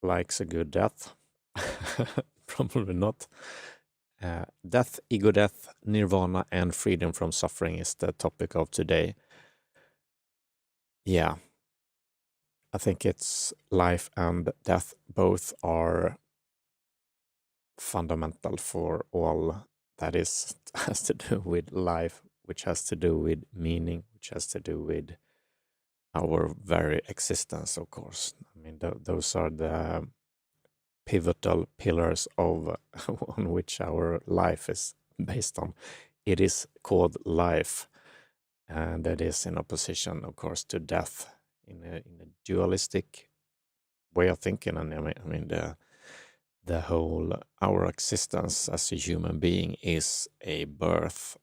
likes a good death. Probably not. Death, egodeath, nirvana, and freedom from suffering is the topic of today. Yeah, I think it's life and death both are fundamental for all that is has to do with life, which has to do with meaning, which has to do with our very existence, of course. I mean, those are the pivotal pillars of on which our life is based on. It is called life, and that is in opposition, of course, to death in a dualistic way of thinking. And I mean the whole our existence as a human being is a birth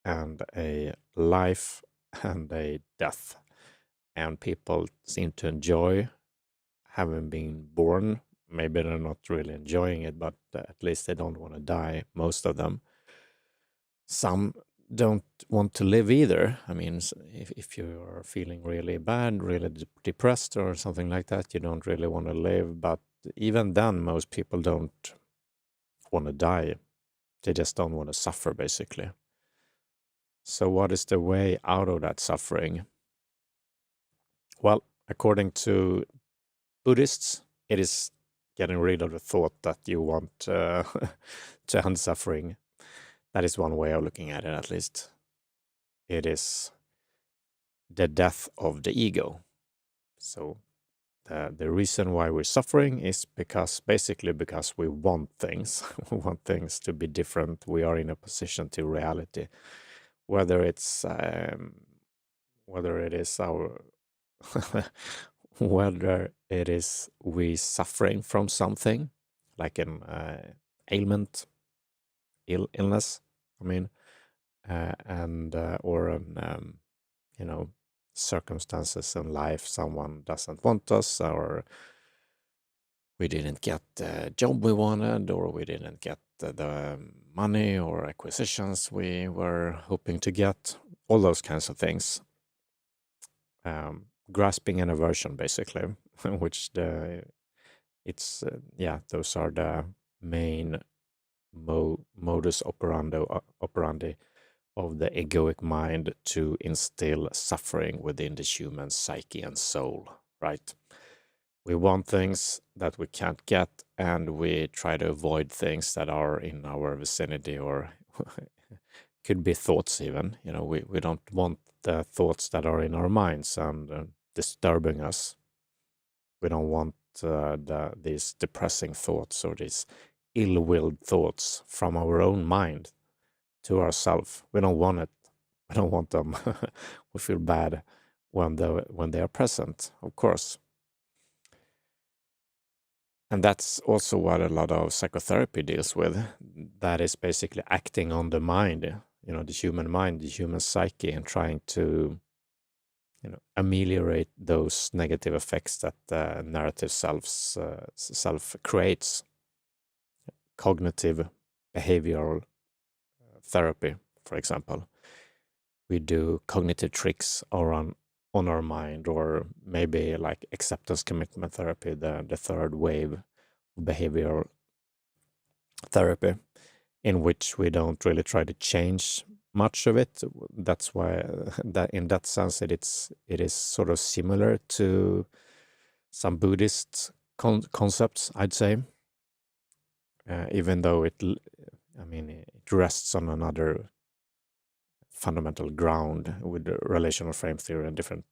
and a life and a death, and people seem to enjoy having been born. Maybe they're not really enjoying it, but at least they don't want to die, most of them. Some don't want to live either. I mean, if you are feeling really bad, really depressed or something like that, you don't really want to live. But even then, most people don't want to die. They just don't want to suffer, basically. So what is the way out of that suffering? Well, according to Buddhists, it is getting rid of the thought that you want to end suffering. That is one way of looking at it, at least. It is the death of the ego. So the reason why we're suffering is basically because we want things. We want things to be different. We are in opposition to reality. Whether it is our whether it is we suffering from something like an ailment, illness, I mean, and or an circumstances in life, someone doesn't want us, or we didn't get the job we wanted, or we didn't get the money or acquisitions we were hoping to get, all those kinds of things. Grasping an aversion, basically, which those are the main modus operandi of the egoic mind to instill suffering within the human psyche and soul, right? We want things that we can't get, and we try to avoid things that are in our vicinity, or could be thoughts even. We don't want the thoughts that are in our minds and disturbing us. We don't want these depressing thoughts or these ill-willed thoughts from our own mind to ourselves. We don't want it. We don't want them. We feel bad when they are present, of course. And that's also what a lot of psychotherapy deals with. That is basically acting on the mind, the human mind, the human psyche, and trying to ameliorate those negative effects that the narrative self creates. Cognitive behavioral therapy, for example. We do cognitive tricks on our mind, or maybe like acceptance commitment therapy, the third wave of behavioral therapy, in which we don't really try to change much of it. That's why that in that sense it is sort of similar to some Buddhist concepts, I'd say, even though it rests on another fundamental ground with the relational frame theory and different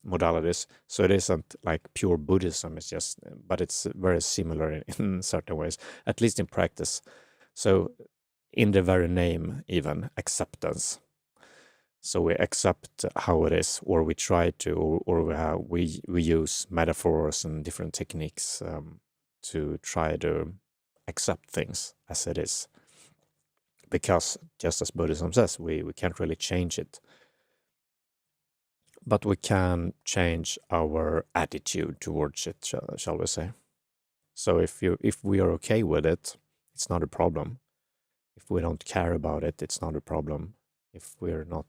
modalities. So it isn't like pure Buddhism. But it's very similar in certain ways, at least in practice. So in the very name, even acceptance. So we accept how it is, or we try to, or we use metaphors and different techniques to try to accept things as it is. Because just as Buddhism says, we can't really change it. But we can change our attitude towards it, shall we say. So if we are okay with it, it's not a problem. If we don't care about it, it's not a problem. If we're not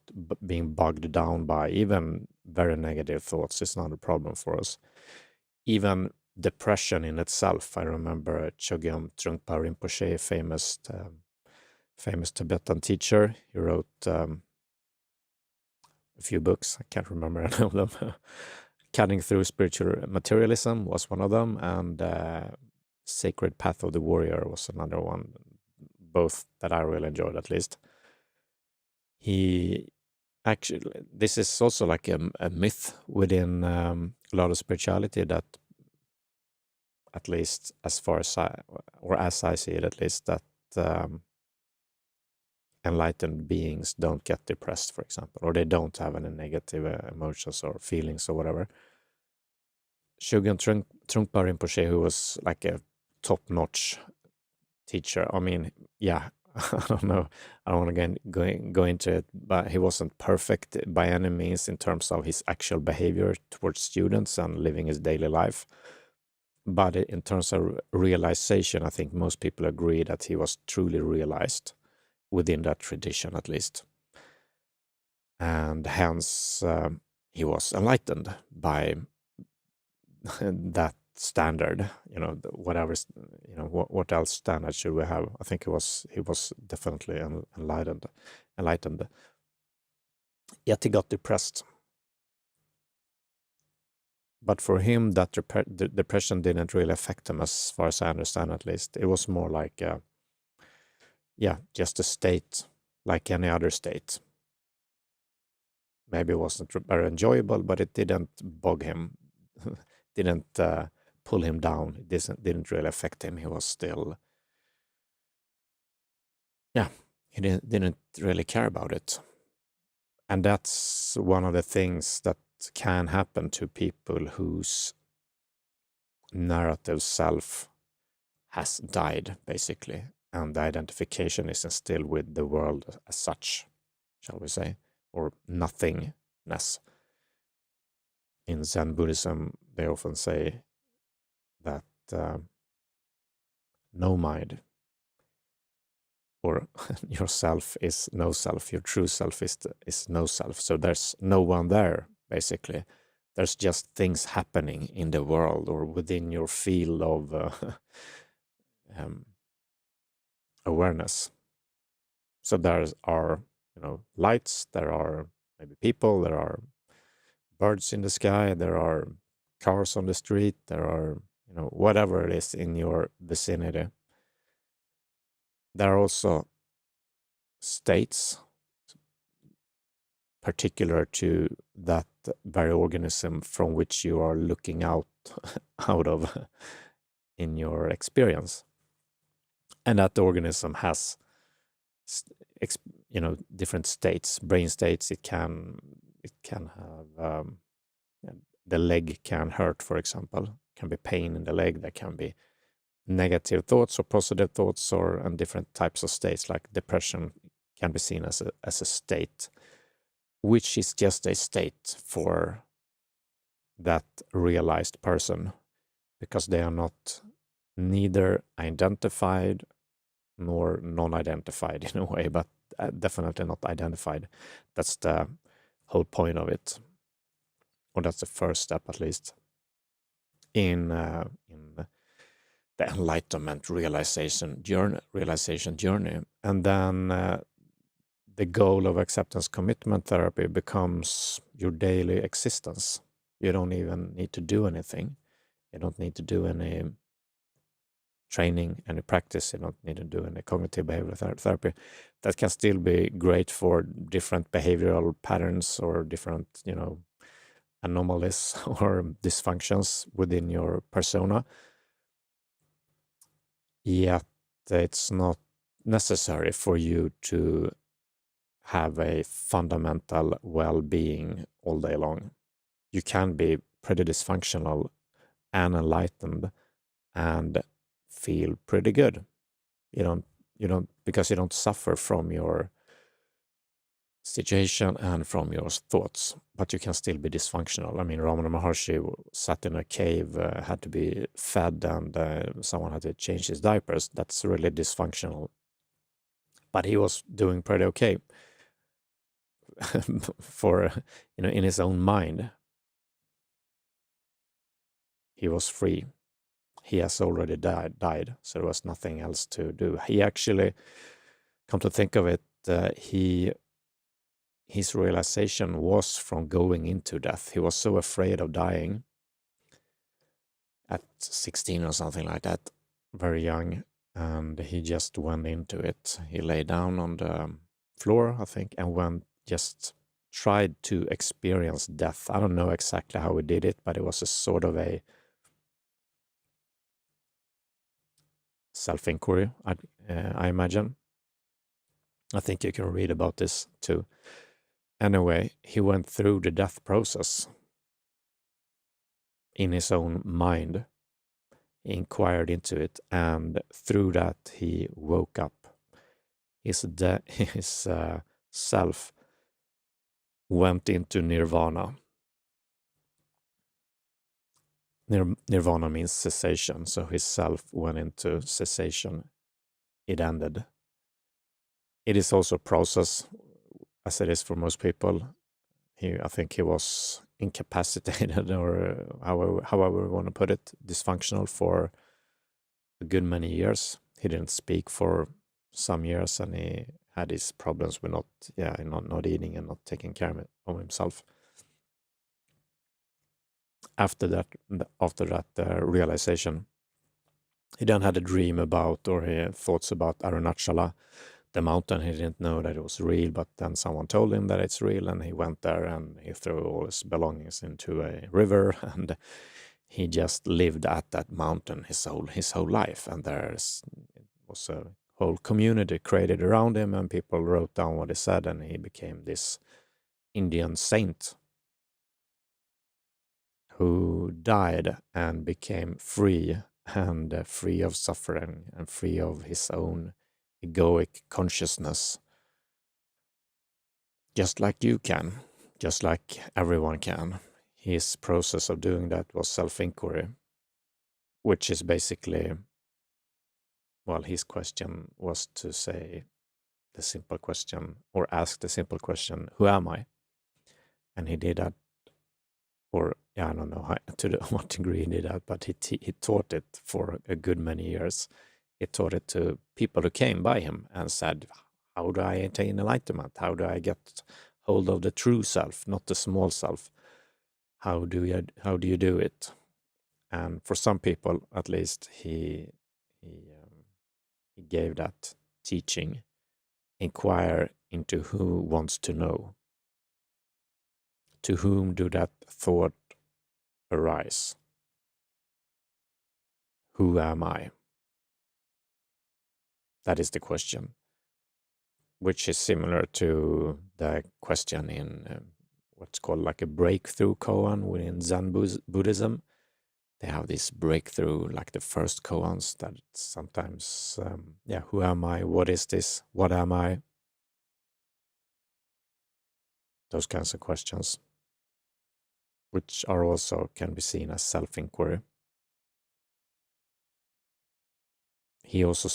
being bogged down by even very negative thoughts, it's not a problem for us. Even depression in itself. I remember Chogyam Trungpa Rinpoche, famous Tibetan teacher. He wrote a few books. I can't remember any of them. Cutting Through Spiritual Materialism was one of them, and Sacred Path of the Warrior was another one. Both that I really enjoyed, at least. He actually, this is also like a myth within a lot of spirituality, that at least as far as as I see it, at least, that enlightened beings don't get depressed, for example, or they don't have any negative emotions or feelings or whatever. Chogyam Trungpa Rinpoche, who was like a top-notch teacher, I mean, yeah, I don't know, I don't want to go into it, but he wasn't perfect by any means in terms of his actual behavior towards students and living his daily life. But in terms of realization, I think most people agree that he was truly realized within that tradition, at least. And hence, he was enlightened by that standard, whatever, what else standard should we have? I think he was definitely enlightened. Yet he got depressed. But for him, that depression didn't really affect him, as far as I understand, at least. It was more like, just a state, like any other state. Maybe it wasn't very enjoyable, but it didn't bog him, didn't pull him down. It didn't really affect him. He was still, he didn't really care about it. And that's one of the things that can happen to people whose narrative self has died, basically, and the identification is still with the world as such, shall we say, or nothingness. In Zen Buddhism, they often say that no mind, or your self is no self, your true self is no self. So there's no one there, basically. There's just things happening in the world or within your field of awareness. So there are, lights, there are maybe people, there are birds in the sky, there are cars on the street, there are, whatever it is in your vicinity. There are also states particular to that very organism from which you are looking out of in your experience. And that organism has, different states, brain states. It can have, the leg can hurt, for example. Can be pain in the leg. There can be negative thoughts or positive thoughts, and different types of states, like depression can be seen as a state, which is just a state for that realized person, because they are not neither identified nor non-identified in a way, but definitely not identified. That's the whole point of it, or that's the first step, at least, in the enlightenment realization journey. And then the goal of acceptance commitment therapy becomes your daily existence. You don't even need to do anything. You don't need to do any training, any practice. You don't need to do any cognitive behavioral therapy. That can still be great for different behavioral patterns or different, anomalies or dysfunctions within your persona. Yet it's not necessary for you to have a fundamental well-being all day long. You can be pretty dysfunctional and enlightened and feel pretty good. You don't because you don't suffer from your situation and from your thoughts, but you can still be dysfunctional. I mean, Ramana Maharishi sat in a cave, had to be fed, and someone had to change his diapers. That's really dysfunctional. But he was doing pretty okay for, in his own mind. He was free. he has already died, so there was nothing else to do. He actually, come to think of it, his realization was from going into death. He was so afraid of dying at 16 or something like that, very young, and he just went into it. He lay down on the floor, I think, and tried to experience death. I don't know exactly how he did it, but it was a sort of a self-inquiry, I imagine. I think you can read about this too. Anyway, he went through the death process in his own mind. He inquired into it, and through that he woke up. His self went into nirvana. Nirvana means cessation, so his self went into cessation. It ended. It is also a process, as it is for most people. I think he was incapacitated, or however we want to put it, dysfunctional for a good many years. He didn't speak for some years, and he had his problems with not eating and not taking care of himself. After that realization, he then had a dream about, or he had thoughts about Arunachala, the mountain. He didn't know that it was real, but then someone told him that it's real, and he went there and he threw all his belongings into a river, and he just lived at that mountain his whole life. And there was a whole community created around him, and people wrote down what he said, and he became this Indian saint who died and became free, and free of suffering and free of his own egoic consciousness. Just like you can, just like everyone can. His process of doing that was self-inquiry, which is basically, well, his question was to say the simple question, or ask the simple question, who am I? And he did that, or I don't know what degree he did that, but he taught it for a good many years. He taught it to people who came by him and said, how do I attain enlightenment? How do I get hold of the true self, not the small self? How do you do it? And for some people, at least, he gave that teaching: inquire into who wants to know. To whom do that thought arise? Who am I? That is the question, which is similar to the question in what's called like a breakthrough koan within Zen Buddhism. They have this breakthrough, like the first koans, that sometimes, who am I? What is this? What am I? Those kinds of questions, which are also can be seen as self-inquiry. He also,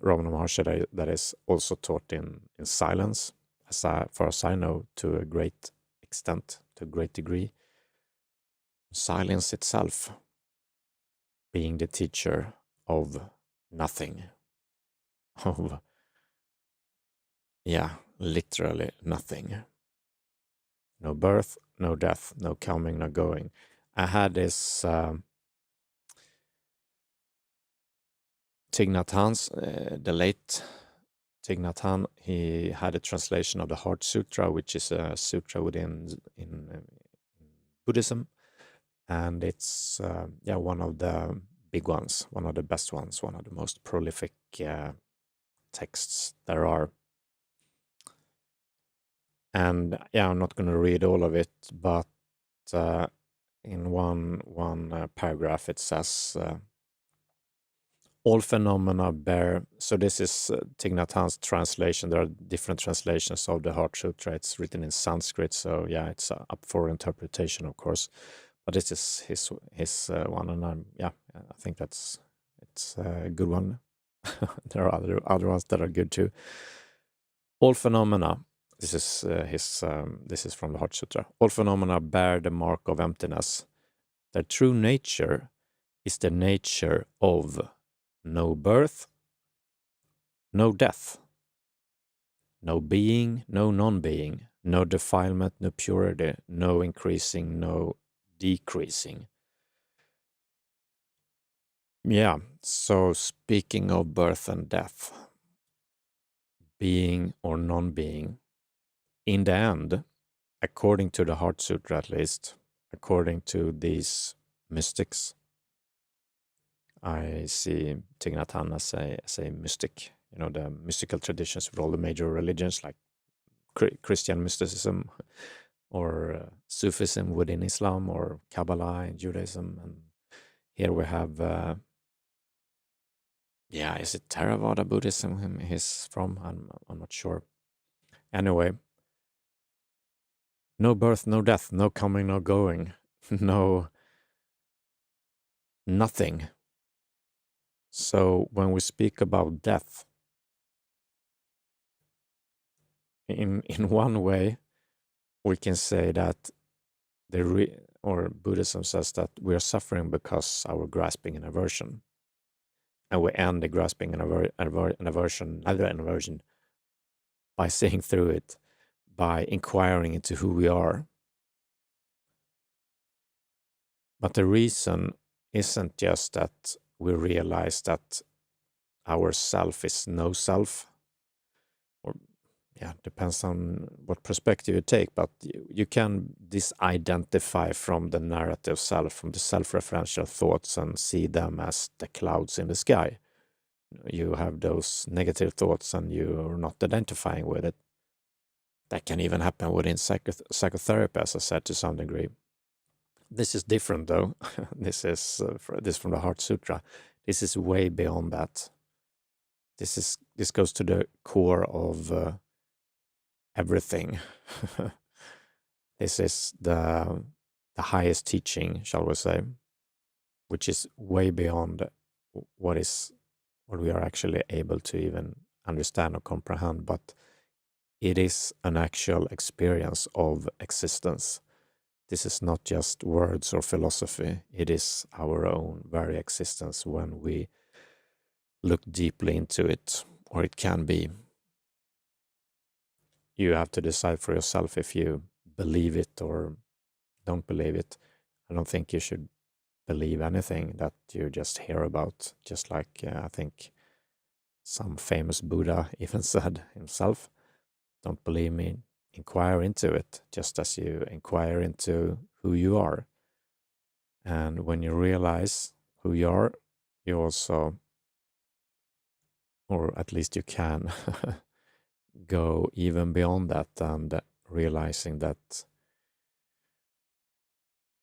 Ramana Maharishi, that is also taught in silence, as far as I know, to a great extent, to a great degree. Silence itself being the teacher of nothing, of, literally nothing. No birth, no death, no coming, no going. I had this Thich Nhat Hanh's, the late Thich Nhat Hanh, he had a translation of the Heart Sutra, which is a sutra in Buddhism, and it's one of the big ones, one of the best ones, one of the most prolific texts there are. And I'm not going to read all of it, but in one paragraph it says, all phenomena bear. So this is Thich Nhat Hanh's translation. There are different translations of the Heart Sutra. It's written in Sanskrit, so it's up for interpretation, of course. But this is his one, and I think it's a good one. There are other ones that are good too. All phenomena. This is this is from the Heart Sutra. All phenomena bear the mark of emptiness. Their true nature is the nature of no birth, no death, no being, no non-being, no defilement, no purity, no increasing, no decreasing. Yeah, so speaking of birth and death, being or non-being, in the end, according to the Heart Sutra at least, according to these mystics, I see Thich Nhat Hanh as a mystic. You know, the mystical traditions with all the major religions like Christian mysticism or Sufism within Islam or Kabbala in Judaism. And here we have, is it Theravada Buddhism he's from? I'm not sure. Anyway, no birth, no death, no coming, no going, no nothing. So when we speak about death, in one way, we can say that Buddhism says that we are suffering because our grasping and aversion, and we end the grasping and aversion by seeing through it, by inquiring into who we are. But the reason isn't just that we realize that our self is no self, or depends on what perspective you take, but you can disidentify from the narrative self, from the self-referential thoughts, and see them as the clouds in the sky. You have those negative thoughts and you're not identifying with it. That can even happen within psychotherapy, as I said, to some degree. This is different, though. This is from the Heart Sutra. This is way beyond that. This goes to the core of everything. This is the highest teaching, shall we say, which is way beyond what we are actually able to even understand or comprehend, but it is an actual experience of existence. This is not just words or philosophy. It is our own very existence when we look deeply into it, or it can be. You have to decide for yourself if you believe it or don't believe it. I don't think you should believe anything that you just hear about, just like I think some famous Buddha even said himself, don't believe me, inquire into it, just as you inquire into who you are. And when you realize who you are, you also, or at least you can, go even beyond that and realizing that,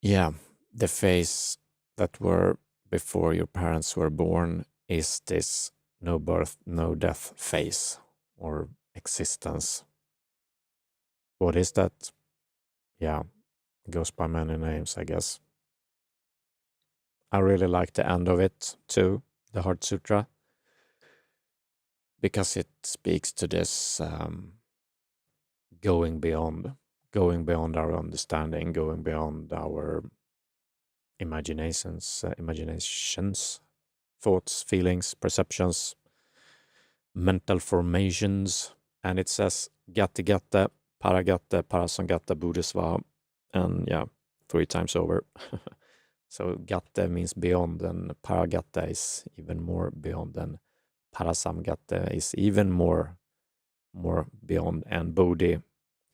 the phase that were before your parents were born is this no birth, no death phase or existence. What is that? Yeah, it goes by many names, I guess. I really like the end of it too, the Heart Sutra, because it speaks to this going beyond our understanding, going beyond our imaginations, thoughts, feelings, perceptions, mental formations. And it says gata gata, paragata, parasangata, bodhisva, and 3 times over. So gata means beyond, and paragata is even more beyond, and parasamgata is even more beyond, and bodhi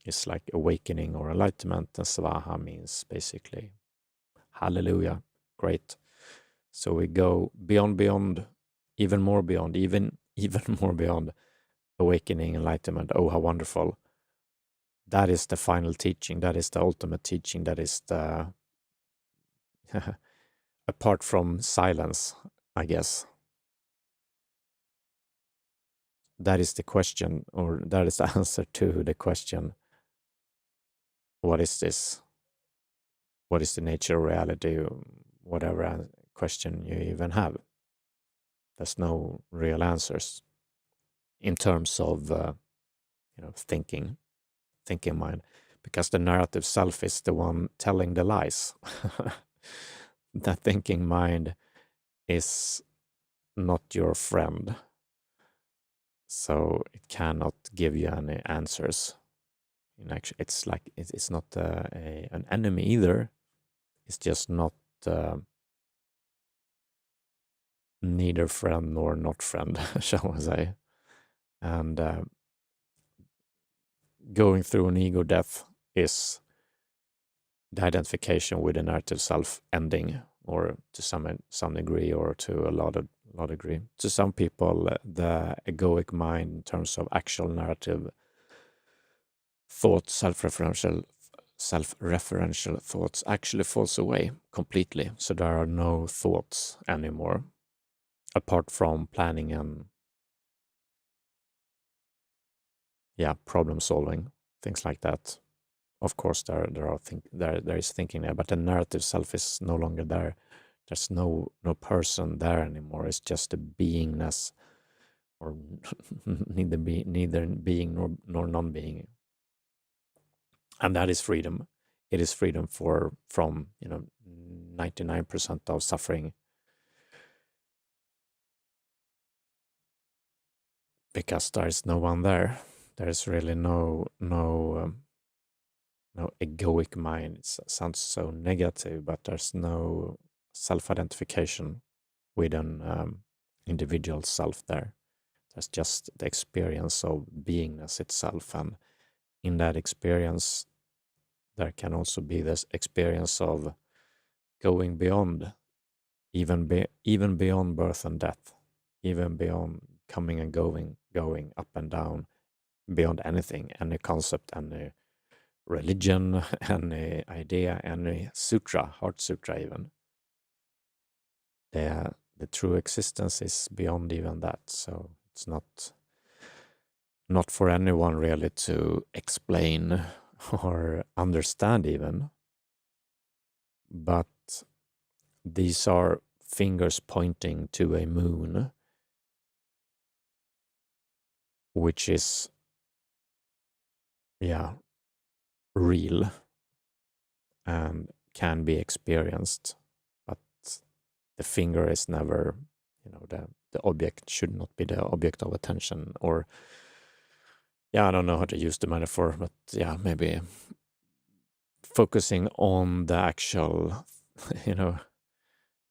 is like awakening or enlightenment, and svaha means basically hallelujah, great. So we go beyond, even more beyond, even more beyond awakening, enlightenment. Oh, how wonderful. That is the final teaching. That is the ultimate teaching. That is the, apart from silence, I guess. That is the question, or that is the answer to the question, what is this? What is the nature of reality? Whatever question you even have. There's no real answers in terms of thinking mind, because the narrative self is the one telling the lies. The thinking mind is not your friend. So it cannot give you any answers. In actually, it's like it's not an enemy either. It's just not neither friend nor not friend, shall I say. And going through an ego death is the identification with the narrative self ending, or to some degree, or to a lot degree. To some people, the egoic mind, in terms of actual narrative thoughts, self-referential thoughts, actually falls away completely. So there are no thoughts anymore, apart from planning and problem solving, things like that. Of course, there is thinking there, but the narrative self is no longer there. There's no person there anymore. It's just a beingness, or neither being nor non-being, and that is freedom. It is freedom from 99% of suffering, because there is no one there. There is really no egoic mind. It sounds so negative, but there's no self-identification with an individual self there. There's just the experience of beingness itself, and in that experience, there can also be this experience of going beyond, even beyond birth and death, even beyond coming and going up and down, beyond anything, any concept, any religion, any idea, any sutra, heart sutra even. The true existence is beyond even that. So it's not for anyone really to explain or understand even. But these are fingers pointing to a moon, which is, real and can be experienced. But the finger is never, the object should not be the object of attention. Or, I don't know how to use the metaphor, but maybe focusing on the actual,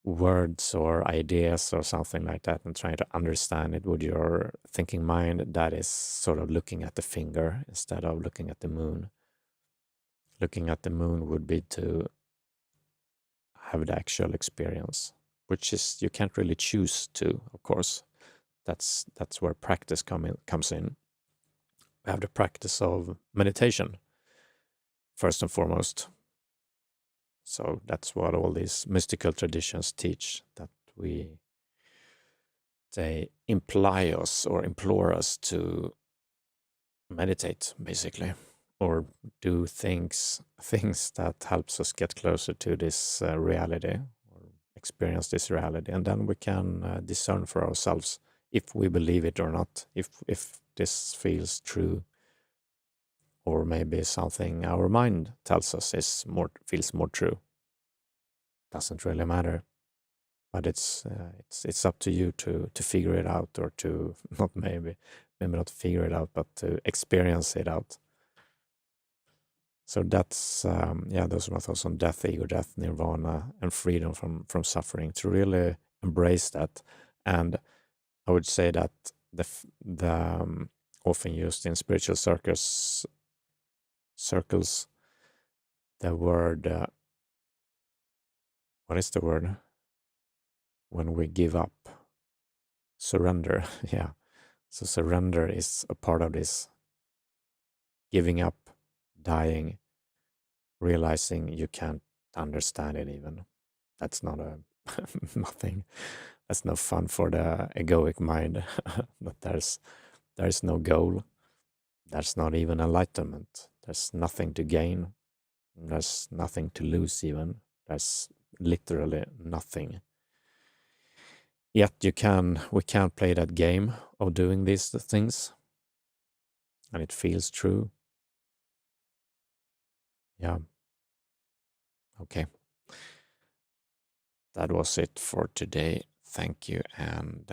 words or ideas or something like that, and trying to understand it with your thinking mind, that is sort of looking at the finger instead of looking at the moon. Looking at the moon would be to have the actual experience, which is, you can't really choose to, of course. That's where practice comes in. We have the practice of meditation, first and foremost. So that's what all these mystical traditions teach, that they imply us or implore us to meditate, basically, or do things that helps us get closer to this reality, or experience this reality, and then we can discern for ourselves if we believe it or not, if this feels true, or maybe something our mind tells us feels more true. Doesn't really matter, but it's up to you to figure it out, or to maybe not figure it out, but to experience it out. So that's those are my thoughts on death, ego death, nirvana, and freedom from suffering. To really embrace that, and I would say that the often used in spiritual circles, the word, what is the word when we give up? Surrender. Yeah. So surrender is a part of this. Giving up, dying, realizing you can't understand it even. That's not nothing. That's no fun for the egoic mind. But there's no goal. There's not even enlightenment. There's nothing to gain. There's nothing to lose even. There's literally nothing. Yet we can play that game of doing these things, and it feels true. Yeah. Okay. That was it for today. thank you, and